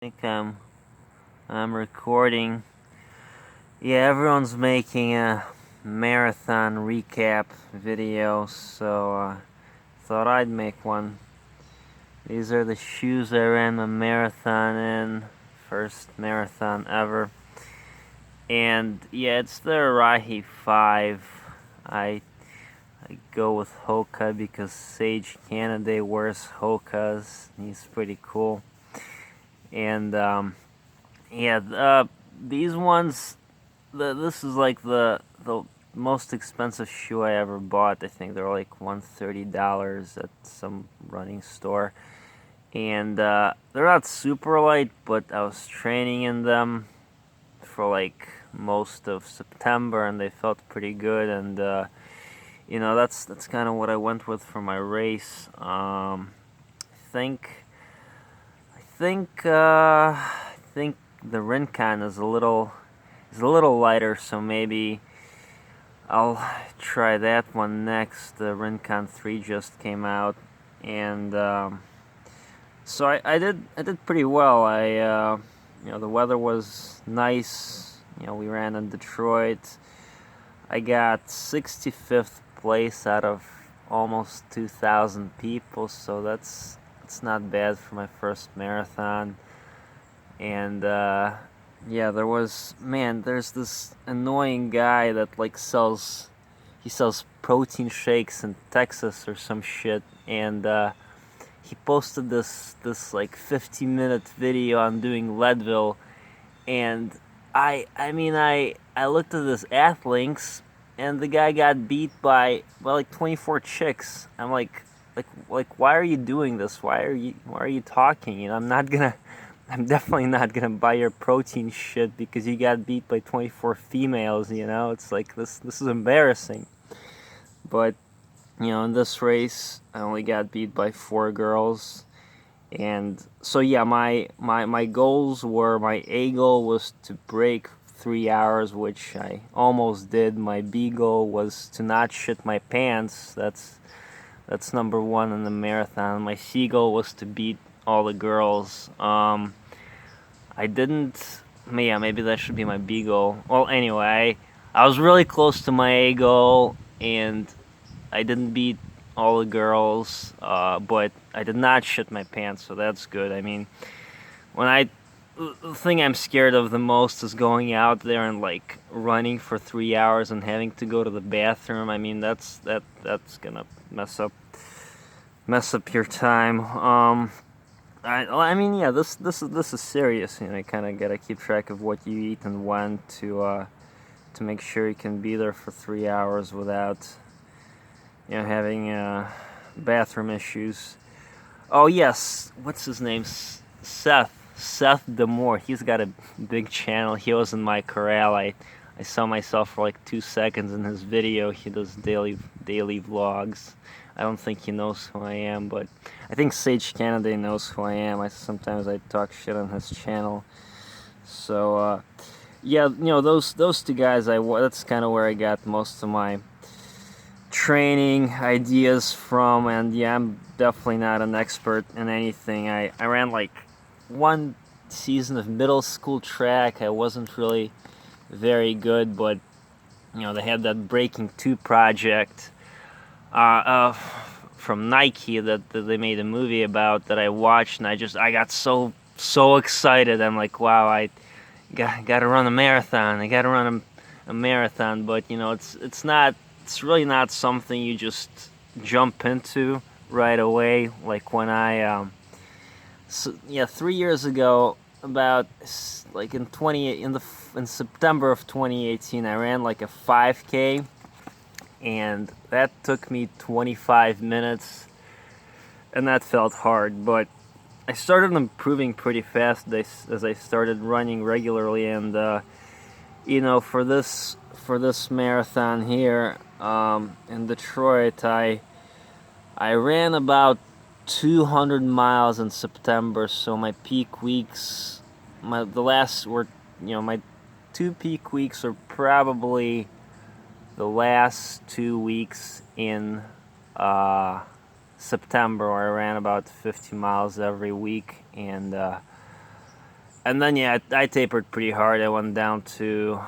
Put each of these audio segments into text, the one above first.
think I'm recording. Yeah, everyone's making a marathon recap video, so thought I'd make one. These are the shoes I ran the marathon in, first marathon ever. And yeah, it's the Rahi 5. I go with Hoka because Sage Canada wears Hokas. He's pretty cool. And yeah, these ones, this is like the most expensive shoe I ever bought. I think they're like $130 at some running store, and they're not super light, but I was training in them for like most of September, and they felt pretty good. And that's kind of what I went with for my race. Think I think the Rincon is a little lighter, so maybe I'll try that one next. The Rincon 3 just came out, and so I did pretty well. The weather was nice. We ran in Detroit. I got 65th place out of almost 2,000 people, so that's not bad for my first marathon. And yeah, there's this annoying guy that like sells protein shakes in Texas or some shit, and he posted this like 50-minute video on doing Leadville, and I looked at his athlinks, and the guy got beat by like 24 chicks. I'm like why are you doing this? Why are you talking? I'm definitely not gonna buy your protein shit because you got beat by 24 females. It's like this is embarrassing. But in this race, I only got beat by 4 girls. And so yeah, my goals were, my A goal was to break 3 hours, which I almost did. My B goal was to not shit my pants. That's number one in the marathon. My C goal was to beat all the girls. I didn't. Yeah, maybe that should be my B goal. Well, anyway, I was really close to my A goal, and I didn't beat all the girls, but I did not shit my pants, so that's good. I mean, the thing I'm scared of the most is going out there and like running for 3 hours and having to go to the bathroom. I mean, that's gonna mess up your time. I mean, yeah, this is serious. You kind of gotta keep track of what you eat and when to make sure you can be there for 3 hours without having bathroom issues. Oh yes, what's his name? Seth Demore. He's got a big channel. He was in my corral. I saw myself for like 2 seconds in his video. He does daily vlogs. I don't think he knows who I am, but I think Sage Canada knows who I am. Sometimes I talk shit on his channel. So yeah, those two guys. That's kind of where I got most of my training ideas from. And yeah, I'm definitely not an expert in anything. I ran like one season of middle school track. I wasn't really very good, but they had that Breaking 2 project from Nike that they made a movie about, that I watched, and I got so excited. I'm like, wow, I gotta run a marathon. I gotta run a marathon. But it's really not something you just jump into right away. Like when I 3 years ago, about like in September of 2018, I ran like a 5K, and that took me 25 minutes, and that felt hard. But I started improving pretty fast as I started running regularly. And for this marathon here in Detroit, I ran about 200 miles in September. So my peak weeks, my two peak weeks are probably the last 2 weeks in September, where I ran about 50 miles every week. And And then yeah, I tapered pretty hard. I went down to,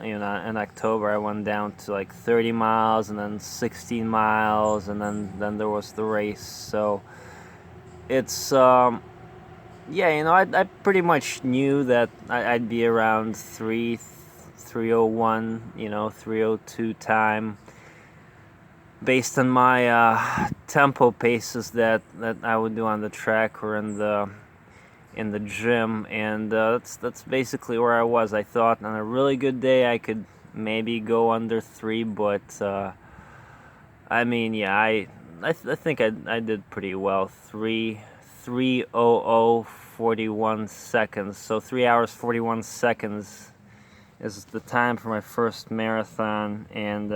in October I went down to like 30 miles and then 16 miles, and then there was the race. So it's yeah, I pretty much knew that I'd be around 3:01, 3:02 time, based on my tempo paces that I would do on the track or in the gym, and that's basically where I was. I thought on a really good day I could maybe go under 3, but I mean, yeah, I think I did pretty well. 3:00:41 seconds. So 3 hours 41 seconds is the time for my first marathon, and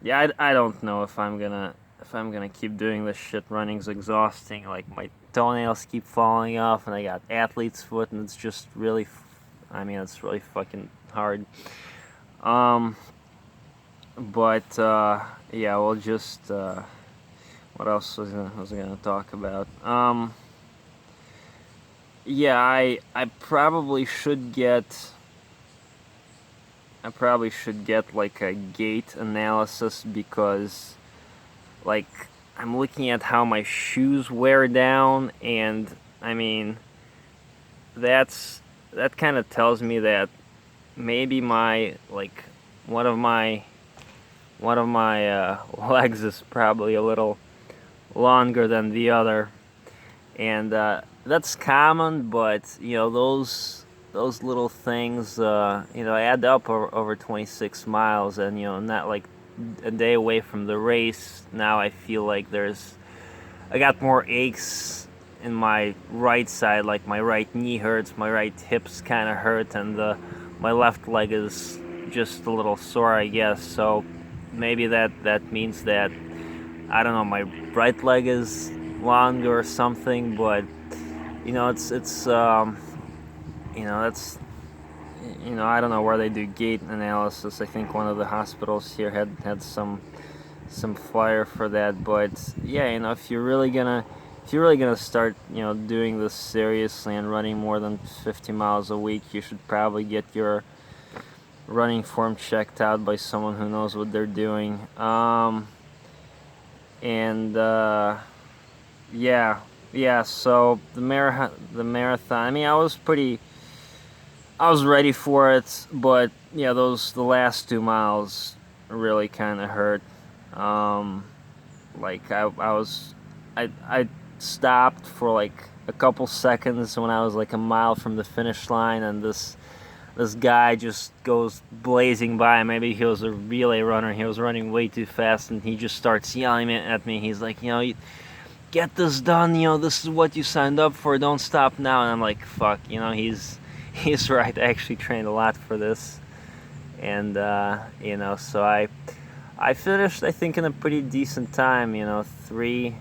yeah, I don't know if I'm gonna keep doing this shit. Running's exhausting. Like, my toenails keep falling off, and I got athlete's foot, and it's just really, I mean, it's really fucking hard. But yeah, we'll just what else was I gonna talk about? Yeah, I probably should get. I probably should get like a gait analysis, because like I'm looking at how my shoes wear down, and I mean that kind of tells me that maybe my like one of my legs is probably a little longer than the other, and that's common, but those little things add up over 26 miles, and not like a day away from the race. Now I feel like I got more aches in my right side, like my right knee hurts, my right hips kind of hurt, and my left leg is just a little sore, I guess. So maybe that means that, I don't know, my right leg is longer or something, but it's that's I don't know where they do gait analysis. I think one of the hospitals here had some flyer for that. But yeah, if you're really gonna start doing this seriously and running more than 50 miles a week, you should probably get your running form checked out by someone who knows what they're doing. And yeah. So the marathon. I mean, I was ready for it, but yeah, the last 2 miles really kind of hurt. Like I stopped for like a couple seconds when I was like a mile from the finish line, and this guy just goes blazing by. Maybe he was a relay runner. He was running way too fast, and he just starts yelling at me. He's like, get this done. This is what you signed up for. Don't stop now. And I'm like, fuck. He's right. I actually trained a lot for this, and so I finished, I think, in a pretty decent time. 3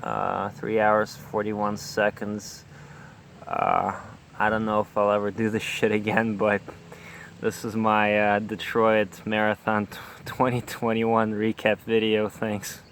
hours 41 seconds. I don't know if I'll ever do this shit again, but this is my Detroit Marathon 2021 recap video. Thanks.